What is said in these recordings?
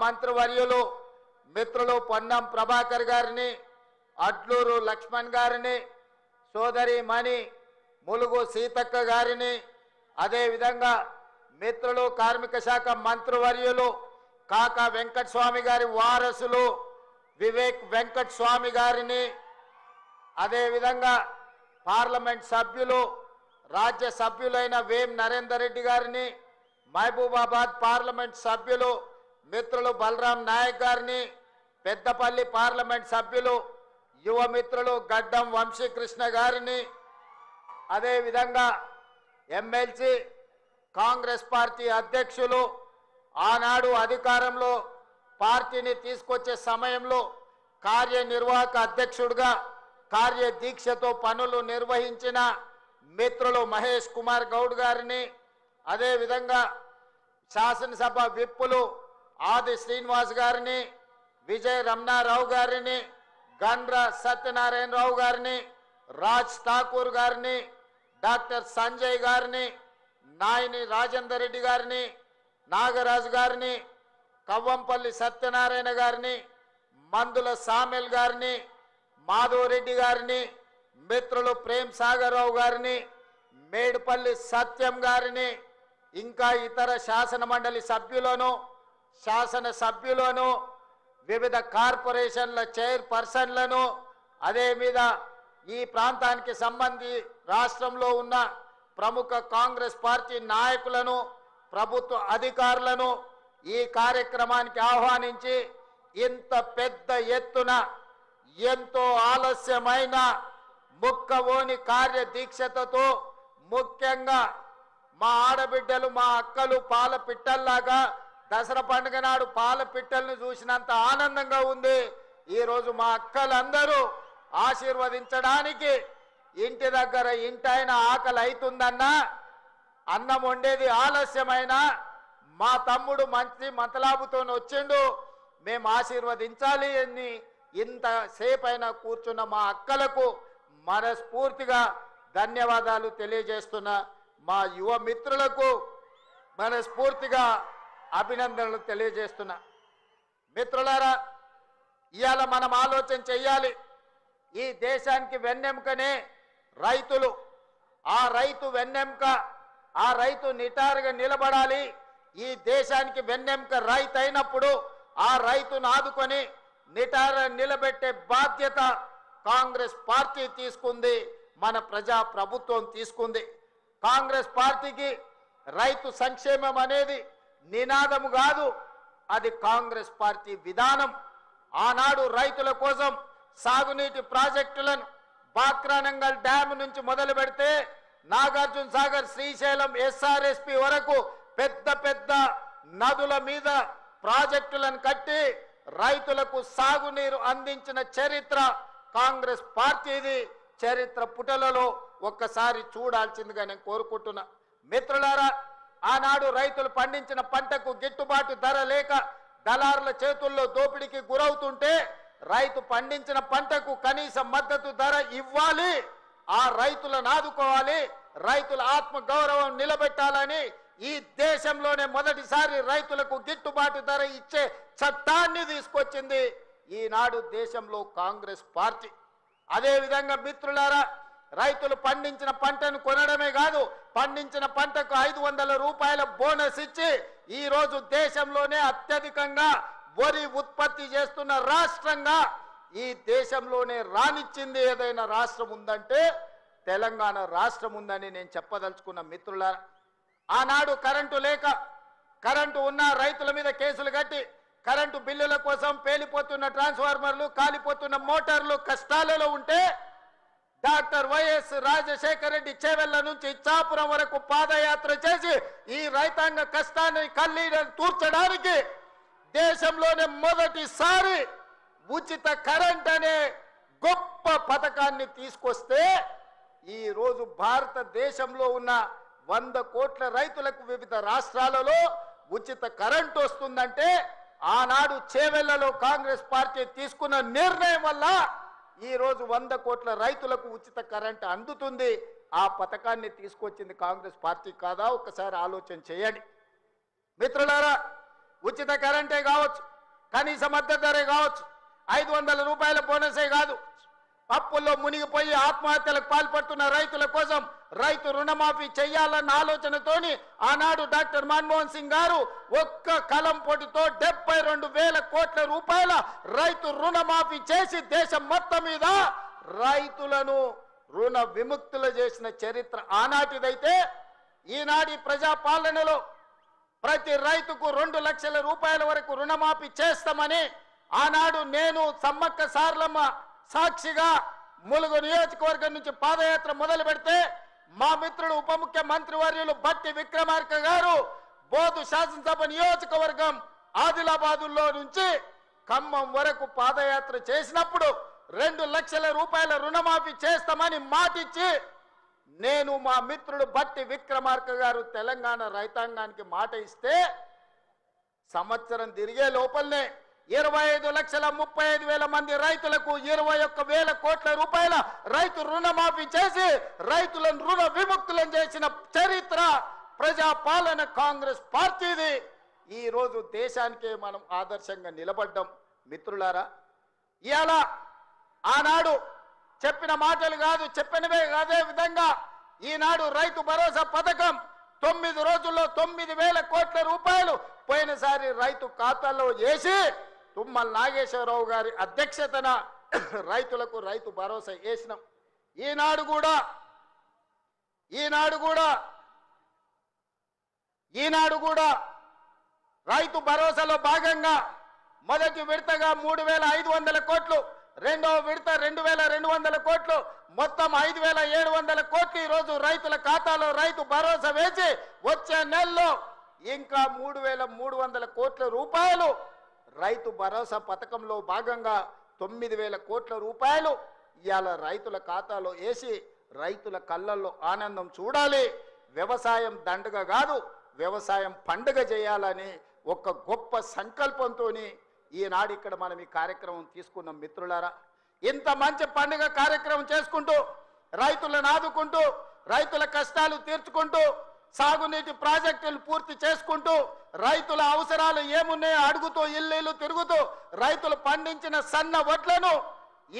మంత్రివర్యులు మిత్రులు పొన్నం ప్రభాకర్ గారిని, అడ్లూరు లక్ష్మణ్ గారిని, సోదరి మణి ములుగు సీతక్క గారిని, అదేవిధంగా మిత్రులు కార్మిక శాఖ మంత్రివర్యులు కాకా వెంకటస్వామి గారి వారసులు వివేక్ వెంకటస్వామి గారిని, అదేవిధంగా పార్లమెంట్ సభ్యులు రాజ్య సభ్యులైన వేం నరేందర్ రెడ్డి గారిని, మహబూబాబాద్ పార్లమెంట్ సభ్యులు మిత్రులు బలరాం నాయక్ గారిని, పెద్దపల్లి పార్లమెంట్ సభ్యులు యువ మిత్రులు గడ్డం వంశీకృష్ణ గారిని, అదేవిధంగా ఎమ్మెల్సీ కాంగ్రెస్ పార్టీ అధ్యక్షులు ఆనాడు అధికారంలో పార్టీని తీసుకొచ్చే సమయంలో కార్యనిర్వాహక అధ్యక్షుడిగా కార్యదీక్షతో పనులు నిర్వహించిన మిత్రులు మహేష్ కుమార్ గౌడ్ గారిని, అదేవిధంగా శాసనసభ విప్పులు ఆది శ్రీనివాస్ గారిని, విజయ రమణారావు గారిని, గండ్ర సత్యనారాయణరావు గారిని, రాజ్ ఠాకూర్ గారిని, డాక్టర్ సంజయ్ గారిని, నాయని రాజేందర్ రెడ్డి గారిని, నాగరాజు గారిని, కవ్వంపల్లి సత్యనారాయణ గారిని, మందుల సామెల్ గారిని, మాధవరెడ్డి గారిని, మిత్రులు ప్రేమ్ సాగర్ రావు గారిని, మేడుపల్లి సత్యం గారిని, ఇంకా ఇతర శాసన మండలి సభ్యులను, శాసన సభ్యులను, వివిధ కార్పొరేషన్ల చైర్పర్సన్లను, అదే మీద ఈ ప్రాంతానికి సంబంధించి రాష్ట్రంలో ఉన్న ప్రముఖ కాంగ్రెస్ పార్టీ నాయకులను, ప్రభుత్వ అధికారులను ఈ కార్యక్రమానికి ఆహ్వానించి ఇంత పెద్ద ఎత్తున ఎంతో ఆలస్యమైన ముక్కవోని కార్యదీక్షతో ముఖ్యంగా మా ఆడబిడ్డలు మా అక్కలు పాల పిట్టల్లాగా దసరా పండుగ నాడు పాల పిట్టల్ని చూసినంత ఆనందంగా ఉంది. ఈరోజు మా అక్కలందరూ ఆశీర్వదించడానికి ఇంటి దగ్గర ఇంటైన ఆకలి అవుతుందన్నా, అన్నం వండేది ఆలస్యమైన మా తమ్ముడు మంచి మతలాభుతో వచ్చిండు, మేము ఆశీర్వదించాలి అని ఇంతసేపైనా కూర్చున్న మా అక్కలకు మనస్ఫూర్తిగా ధన్యవాదాలు తెలియజేస్తున్నా. మా యువ మిత్రులకు మనస్ఫూర్తిగా అభినందనలు తెలియజేస్తున్నా. మిత్రులారా, ఇవాళ మనం ఆలోచన చెయ్యాలి. ఈ దేశానికి వెన్నెముకనే రైతులు. ఆ రైతు వెన్నెముక, ఆ రైతు నిటారుగా నిలబడాలి. ఈ దేశానికి వెన్నెముక రైతు అయినప్పుడు ఆ రైతును ఆదుకొని నిటార నిలబెట్టే బాధ్యత కాంగ్రెస్ పార్టీ తీసుకుంది, మన ప్రజా ప్రభుత్వం తీసుకుంది. కాంగ్రెస్ పార్టీకి రైతు సంక్షేమం అనేది నినాదము కాదు, అది కాంగ్రెస్ పార్టీ విధానం. ఆనాడు రైతుల కోసం సాగునీటి ప్రాజెక్టులను బాక్రానంగల్ డ్యామ్ నుంచి మొదలు పెడితే నాగార్జున సాగర్, శ్రీశైలం, ఎస్ఆర్ఎస్పి వరకు పెద్ద పెద్ద నదుల మీద ప్రాజెక్టులను కట్టి రైతులకు సాగునీరు అందించిన చరిత్ర కాంగ్రెస్ పార్టీది. చరిత్ర పుటలలో ఒక్కసారి చూడాల్సిందిగా నేను కోరుకుంటున్నా. మిత్రులారా, ఆనాడు రైతులు పండించిన పంటకు గిట్టుబాటు ధర లేక దళారుల చేతుల్లో దోపిడీకి గురవుతుంటే రైతు పండించిన పంటకు కనీస మద్దతు ధర ఇవ్వాలి, ఆ రైతులను ఆదుకోవాలి, రైతుల ఆత్మ గౌరవం నిలబెట్టాలని ఈ దేశంలోనే మొదటిసారి రైతులకు గిట్టుబాటు ధర ఇచ్చే చట్టాన్ని తీసుకొచ్చింది ఈనాడు దేశంలో కాంగ్రెస్ పార్టీ. అదేవిధంగా మిత్రులారా, రైతులు పండించిన పంటను కొనడమే కాదు, పండించిన పంటకు 500 రూపాయల బోనస్ ఇచ్చి ఈరోజు దేశంలోనే అత్యధికంగా వరి ఉత్పత్తి చేస్తున్న రాష్ట్రంగా ఈ దేశంలోనే రానిచ్చింది ఏదైనా రాష్ట్రం ఉందంటే తెలంగాణ రాష్ట్రం ఉందని నేను చెప్పదలుచుకున్న. మిత్రులారా, ఆనాడు కరెంటు లేక, కరెంటు ఉన్న రైతుల మీద కేసులు కట్టి కరెంటు బిల్లుల కోసం పేలిపోతున్న ట్రాన్స్ఫార్మర్లు, కాలిపోతున్న మోటార్లు కష్టాలలో ఉంటే డాక్టర్ వైఎస్ రాజశేఖర రెడ్డి చేవెళ్ల నుంచి ఇచ్చాపురం వరకు పాదయాత్ర చేసి ఈ రైతాంగ కష్టాన్ని కన్నీళ్లను తూర్చడానికి దేశంలోనే మొదటిసారి ఉచిత కరెంట్ అనే గొప్ప పథకాన్ని తీసుకొస్తే ఈ రోజు భారతదేశంలో ఉన్న 100 కోట్ల రైతులకు వివిధ రాష్ట్రాలలో ఉచిత కరెంట్ వస్తుందంటే ఆనాడు చేవెళ్లలో కాంగ్రెస్ పార్టీ తీసుకున్న నిర్ణయం వల్ల ఈ రోజు 100 కోట్ల రైతులకు ఉచిత కరెంట్ అందుతుంది. ఆ పథకాన్ని తీసుకొచ్చింది కాంగ్రెస్ పార్టీ కాదా? ఒక్కసారి ఆలోచన చేయండి. మిత్రులారా, ఉచిత కరెంటే కావచ్చు, కనీస మద్దతు ధరే కావచ్చు, 500 రూపాయల బోనసే కాదు, అప్పుల్లో మునిగిపోయి ఆత్మహత్యలకు పాల్పడుతున్న రైతుల కోసం రైతు రుణమాఫీ చేయాలన్న ఆలోచనతోని ఆనాడు డాక్టర్ మన్మోహన్ సింగ్ గారు ఒక్క కలం పొడితో 72,000 కోట్ల రూపాయల రైతు రుణమాఫీ చేసి దేశం మొత్తం మీద రైతులను రుణ విముక్తులు చేసిన చరిత్ర ఆనాటిదైతే, ఈనాటి ప్రజాపాలనలో ప్రతి రైతుకు 2 లక్షల రూపాయల వరకు రుణమాఫీ చేస్తామని ఆనాడు నేను సమ్మక్క సార్లమ్మ సాక్షిగా ములుగు నియోజకవర్గం నుంచి పాదయాత్ర మొదలు పెడితే మా మిత్రుడు ఉప ముఖ్యమంత్రి వర్యులు బట్టి విక్రమార్క గారు బోధు శాసనసభ నియోజకవర్గం ఆదిలాబాదులో నుంచి ఖమ్మం వరకు పాదయాత్ర చేసినప్పుడు 2 లక్షల రూపాయల రుణమాఫీ చేస్తామని మాటిచ్చి నేను మా మిత్రుడు బట్టి విక్రమార్క గారు తెలంగాణ రైతాంగానికి మాట ఇస్తే సంవత్సరం తిరిగే లోపలనే 25,35,000 మంది రైతులకు 21,000 కోట్ల రూపాయల రైతు రుణమాఫీ చేసి రైతులను రుణ విముక్తులను చేసిన చరిత్ర ప్రజాపాలన కాంగ్రెస్ పార్టీది. ఈ రోజు దేశానికే మనం ఆదర్శంగా నిలబడ్డాం. మిత్రులారా, ఇవాళ ఆనాడు చెప్పిన మాటలు కాదు, చెప్పినవే అదే విధంగా ఈనాడు రైతు భరోసా పథకం 9 రోజుల్లో 9,000 కోట్ల రూపాయలు పోయినసారి రైతు ఖాతాలో వేసి తుమ్మల నాగేశ్వరరావు గారి అధ్యక్షతన రైతులకు రైతు భరోసా వేసినాం. ఈనాడు కూడా రైతు భరోసాలో భాగంగా మొదటి విడతగా 3,500 కోట్లు, రెండవ విడత 2,200 కోట్లు, మొత్తం 5,700 కోట్లు ఈరోజు రైతుల ఖాతాలో రైతు భరోసా వేసి వచ్చే నెలలో ఇంకా 3,300 కోట్ల రూపాయలు రైతు భరోసా పథకంలో భాగంగా 9,000 కోట్ల రూపాయలు ఇవాళ రైతుల ఖాతాలో వేసి రైతుల కళ్ళల్లో ఆనందం చూడాలి. వ్యవసాయం దండగ కాదు, వ్యవసాయం పండుగ చేయాలని ఒక గొప్ప సంకల్పంతో ఈనాడు ఇక్కడ మనం ఈ కార్యక్రమం తీసుకున్నాం. మిత్రులారా, ఇంత మంచి పండుగ కార్యక్రమం చేసుకుంటూ రైతులను ఆదుకుంటూ రైతుల కష్టాలు తీర్చుకుంటూ సాగునీటి ప్రాజెక్టులు పూర్తి చేసుకుంటూ రైతుల అవసరాలు ఏమున్నాయో అడుగుతూ ఇల్లు తిరుగుతూ రైతులు పండించిన సన్న వడ్లను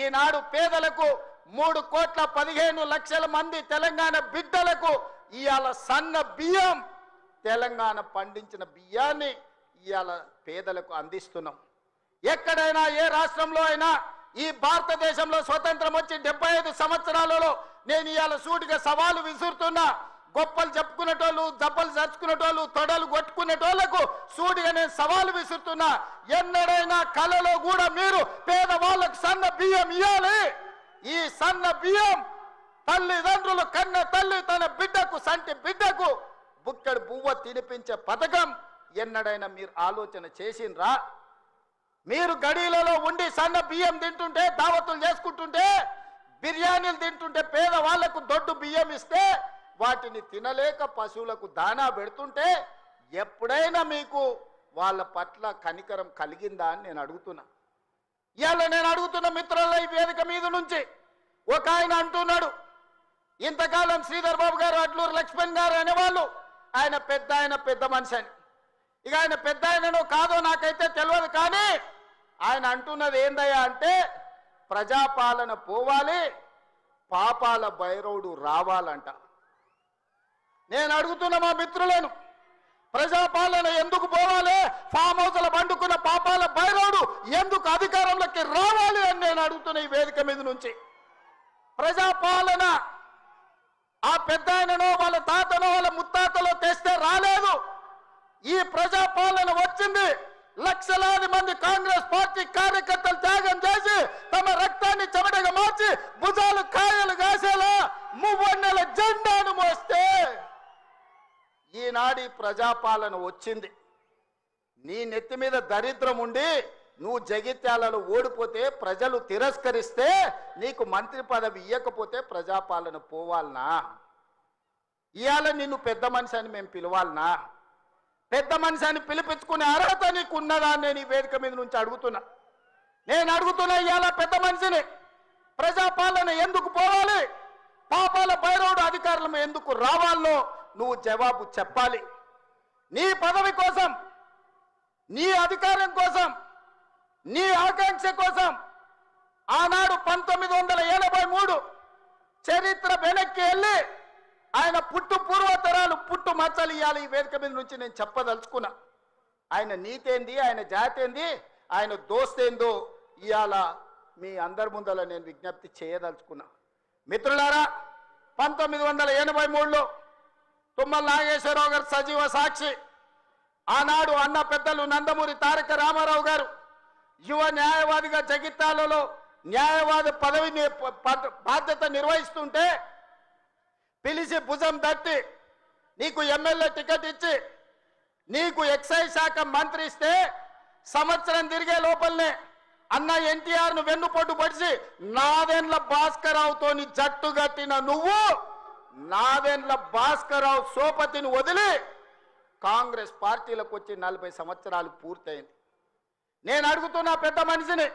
ఈనాడు పేదలకు 3,15,00,000 మంది తెలంగాణ బిడ్డలకు ఇవాళ సన్న బియ్యం, తెలంగాణ పండించిన బియ్యాన్ని ఇవాళ పేదలకు అందిస్తున్నాం. ఎక్కడైనా ఏ రాష్ట్రంలో అయినా ఈ భారతదేశంలో స్వతంత్రం వచ్చి 75 సంవత్సరాలలో నేను ఇవాళ సూటిగా సవాలు విసురుతున్నా. గొప్పలు చెప్పుకునేటోళ్ళు, జబ్బలు చచ్చుకునేటోళ్ళు, తొడలు కొట్టుకునేటోళ్లకు సూటిగా నేను సవాలు విసురుతున్నా. ఎన్నడైనా కలలో కూడా మీరు పేదవాళ్ళకు సన్న బియ్యం ఇవ్వాలి. ఈ సన్న బియ్యం తల్లిదండ్రులు కన్న తల్లి తన బిడ్డకు, సంటి బిడ్డకు బుక్కడి బువ్వ తినిపించే పథకం ఎన్నడైనా మీరు ఆలోచన చేసిండ్రా? మీరు గడీలలో ఉండి సన్న బియ్యం తింటుంటే, దావతులు చేసుకుంటుంటే, బిర్యానీలు తింటుంటే, పేదవాళ్లకు దొడ్డు బియ్యం ఇస్తే వాటిని తినలేక పశువులకు దానా పెడుతుంటే ఎప్పుడైనా మీకు వాళ్ళ పట్ల కనికరం కలిగిందా అని నేను అడుగుతున్నా. ఇవాళ నేను అడుగుతున్న మిత్రుల ఈ వేదిక మీద నుంచి ఒక ఆయన అంటున్నాడు, ఇంతకాలం శ్రీధర్ బాబు గారు, అడ్లూరు లక్ష్మణ్ గారు అనేవాళ్ళు ఆయన పెద్ద మనిషి అని. ఇక ఆయన పెద్ద ఆయననో కాదో నాకైతే తెలియదు, కానీ ఆయన అంటున్నది ఏందయ్యా అంటే ప్రజాపాలన పోవాలి, పాపాల భైరవుడు రావాలంట. నేను అడుగుతున్న మా మిత్రులను, ప్రజాపాలన ఎందుకు పోవాలి? ఫామ్ హౌస్ల పండుకున్న పాపాల భైరవుడు ఎందుకు అధికారంలోకి రావాలి అని నేను అడుగుతున్న ఈ వేదిక మీద నుంచి. ప్రజాపాలన ఆ పెద్ద ఆయననో వాళ్ళ తాతనో వాళ్ళ ముత్తాతలో తెస్తే రాలేదు. ఈ ప్రజాపాలన వచ్చింది లక్షలాది మంది కాంగ్రెస్ పార్టీ కార్యకర్తలు త్యాగం చేసి తమ రక్తాన్ని చెమటగా మార్చి భుజాలు కాయలు కాసేలా మువ్వన్నెల జెండాను మోస్తే ఈనాడి ప్రజాపాలన వచ్చింది. నీ నెత్తి మీద దరిద్రం ఉండి నువ్వు జగిత్యాలలో ఓడిపోతే, ప్రజలు తిరస్కరిస్తే, నీకు మంత్రి పదవి ఇవ్వకపోతే ప్రజాపాలన పోవాలనా? ఇవాళ నిన్ను పెద్ద మనిషి అని మేము పిలవాలనా? పెద్ద మనిషి అని పిలిపించుకునే అర్హత నీకు ఉన్నదా అని నేను ఈ వేదిక మీద నుంచి అడుగుతున్నా. నేను అడుగుతున్నా, ఇవాళ పెద్ద మనిషిని ప్రజాపాలన ఎందుకు పోవాలి, పాపాల భైరవుడు అధికారులు ఎందుకు రావాలో నువ్వు జవాబు చెప్పాలి. నీ పదవి కోసం, నీ అధికారం కోసం, నీ ఆకాంక్ష కోసం ఆనాడు 1983 చరిత్ర వెనక్కి వెళ్ళి ఆయన పుట్టు పూర్వతరాలు పుట్టు మచ్చలు ఇవ్వాలి. ఈ వేదిక మీద నుంచి నేను చెప్పదలుచుకున్నా. ఆయన నీతేంది, ఆయన జాతేంది, ఆయన దోస్తేందో ఇవాళ మీ అందరి ముందర నేను విజ్ఞప్తి చేయదలుచుకున్నా. మిత్రులారా, 1983లో తుమ్మల నాగేశ్వరరావు గారు సజీవ సాక్షి. ఆనాడు అన్న పెద్దలు నందమూరి తారక రామారావు గారు యువ న్యాయవాదిగా జగిత్యాలలో న్యాయవాది పదవిని బాధ్యత నిర్వహిస్తుంటే పిలిచి భుజం తట్టి నీకు ఎమ్మెల్యే టికెట్ ఇచ్చి నీకు ఎక్సైజ్ శాఖ మంత్రి ఇస్తే సంవత్సరం తిరిగే లోపలనే అన్న ఎన్టీఆర్ను వెన్నుపోటు పడిచి నాదెండ్ల భాస్కరరావుతోని జట్టు కట్టిన నువ్వు నాదెండ్ల భాస్కరరావు సోపతిని వదిలి కాంగ్రెస్ పార్టీలకు వచ్చి 40 సంవత్సరాలు పూర్తయింది. నేను అడుగుతున్నా పెద్ద మనిషిని,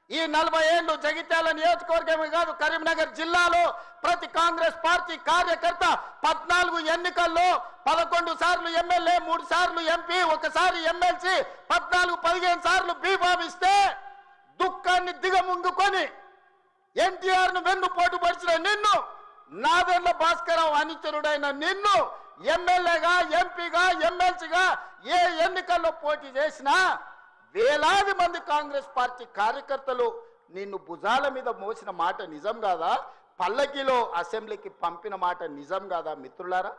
ఈ 40 ఏళ్ళు జగిత్యాల నియోజకవర్గమే కాదు కరీంనగర్ జిల్లాలో ప్రతి కాంగ్రెస్ పార్టీ కార్యకర్త 14 ఎన్నికల్లో 11 సార్లు ఎమ్మెల్యే, 3 సార్లు ఎంపీ, 1 సారి ఎమ్మెల్సీ, 14-15 సార్లు బీఫామ్ ఇస్తే దుఃఖాన్ని దిగముంగుకొని ఎన్టీఆర్ను వెన్నుపోటు పడిచిన నిన్ను, నాదెండ్ల భాస్కరరావు అనుచరుడైన నిన్ను ఎమ్మెల్యేగా, ఎంపీగా, ఎమ్మెల్సీగా ఏ ఎన్నికల్లో పోటీ చేసినా వేలాది మంది కాంగ్రెస్ పార్టీ కార్యకర్తలు నిన్ను భుజాల మీద మోసిన మాట నిజం కాదా? పల్లకిలో అసెంబ్లీకి పంపిన మాట నిజం కాదా? మిత్రులారా,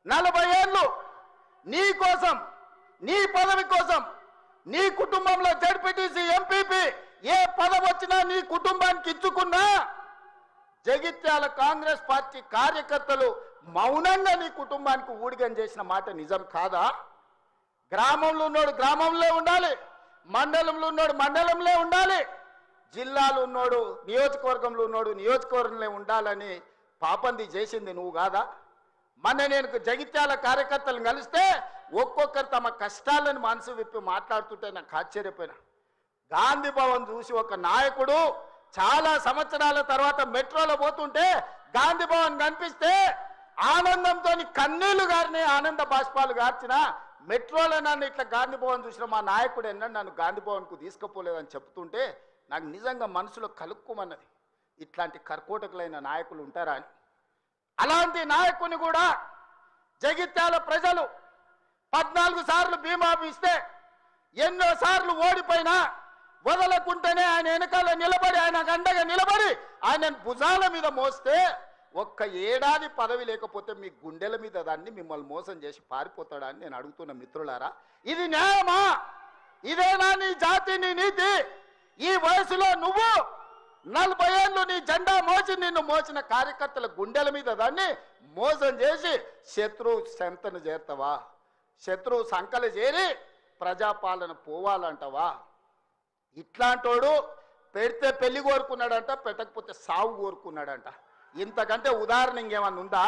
40 ఏళ్ళు నీ కోసం, నీ పదవి కోసం, నీ కుటుంబంలో జడ్పీటీసీ, ఎంపీపీ ఏ పదవి వచ్చినా నీ కుటుంబానికి ఇచ్చుకున్నా జగిత్యాల కాంగ్రెస్ పార్టీ కార్యకర్తలు మౌనంగా నీ కుటుంబానికి ఊడిగం చేసిన మాట నిజం కాదా? గ్రామంలో ఉన్నోడు గ్రామంలో ఉండాలి, మండలంలో ఉన్నోడు మండలంలో ఉండాలి, జిల్లాలో ఉన్నోడు నియోజకవర్గంలో ఉన్నోడు నియోజకవర్గంలో ఉండాలని పాపంది చేసింది నువ్వు కాదా? మొన్న నేను జగిత్యాల కార్యకర్తలను కలిస్తే ఒక్కొక్కరు తమ కష్టాలను మనసు విప్పి మాట్లాడుతుంటే నాకు ఆశ్చర్యపోయినా. గాంధీ భవన్ చూసి ఒక నాయకుడు చాలా సంవత్సరాల తర్వాత మెట్రోలో పోతుంటే గాంధీ భవన్ కనిపిస్తే ఆనందంతో కన్నీళ్లు గారిని ఆనంద బాష్పాలు గార్చిన మెట్రోలో నన్ను ఇట్లా గాంధీ భవన్ చూసిన మా నాయకుడు ఎన్నడూ నన్ను గాంధీ భవన్కు తీసుకుపోలేదని చెప్తుంటే నాకు నిజంగా మనసులో కలుక్కుమన్నది. ఇట్లాంటి కర్కోటకులైన నాయకులు ఉంటారా అని. అలాంటి నాయకుని కూడా జగిత్యాల ప్రజలు 14 సార్లు బీమా ఇస్తే ఎన్నో సార్లు ఓడిపోయినా వదలకుంటేనే ఆయన వెనకాల నిలబడి, ఆయన గండగా నిలబడి ఆయన భుజాల మీద మోస్తే ఒక్క ఏడాది పదవి లేకపోతే మీ గుండెల మీద దాన్ని మిమ్మల్ని మోసం చేసి పారిపోతాడా అని నేను అడుగుతున్న మిత్రులారా. ఇది న్యాయమా? ఇదేనా నీ జాతి, నీ నీతి? ఈ వయసులో నువ్వు 40 ఏళ్ళు నీ జెండా మోసి నిన్ను మోసిన కార్యకర్తల గుండెల మీద దాన్ని మోసం చేసి శత్రువు సెంతను చేరుతావా? శత్రువు సంకలు చేరి ప్రజాపాలన పోవాలంటావా? ఇట్లాంటోడు పెడితే పెళ్లి కోరుకున్నాడంట, పెట్టకపోతే సావు కోరుకున్నాడంట. ఇంతకంటే ఉదాహరణ ఇంకేమన్నా ఉందా?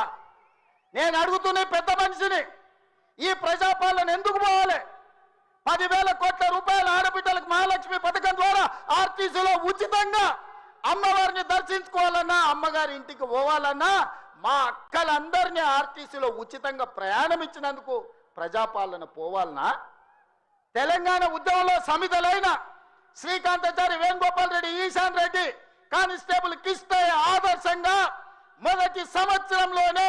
నేను అడుగుతున్న పెద్ద మనిషిని, ఈ ప్రజాపాలన ఎందుకు పోవాలి? 10,000 కోట్ల రూపాయల ఆడబిడ్డలకు మహాలక్ష్మి పథకం ద్వారా ఆర్టీసీలో ఉచితంగా అమ్మవారిని దర్శించుకోవాలన్నా, అమ్మగారి ఇంటికి పోవాలన్నా మా అక్కలందరినీ ఆర్టీసీలో ఉచితంగా ప్రయాణం ఇచ్చినందుకు ప్రజాపాలన పోవాలనా? తెలంగాణ ఉద్యమంలో సమిధలైన శ్రీకాంతాచారి, వేణుగోపాల్ రెడ్డి, ఈశాన్ రెడ్డి కానిస్టేబుల్ కిష్టయ్య ఆదర్శంగా మొదటి సంవత్సరంలోనే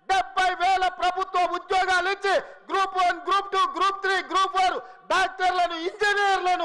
70,000 ప్రభుత్వ ఉద్యోగాలు ఇచ్చి గ్రూప్ 1, గ్రూప్ 2, గ్రూప్ 3, గ్రూప్ 4 డాక్టర్లను, ఇంజనీర్లను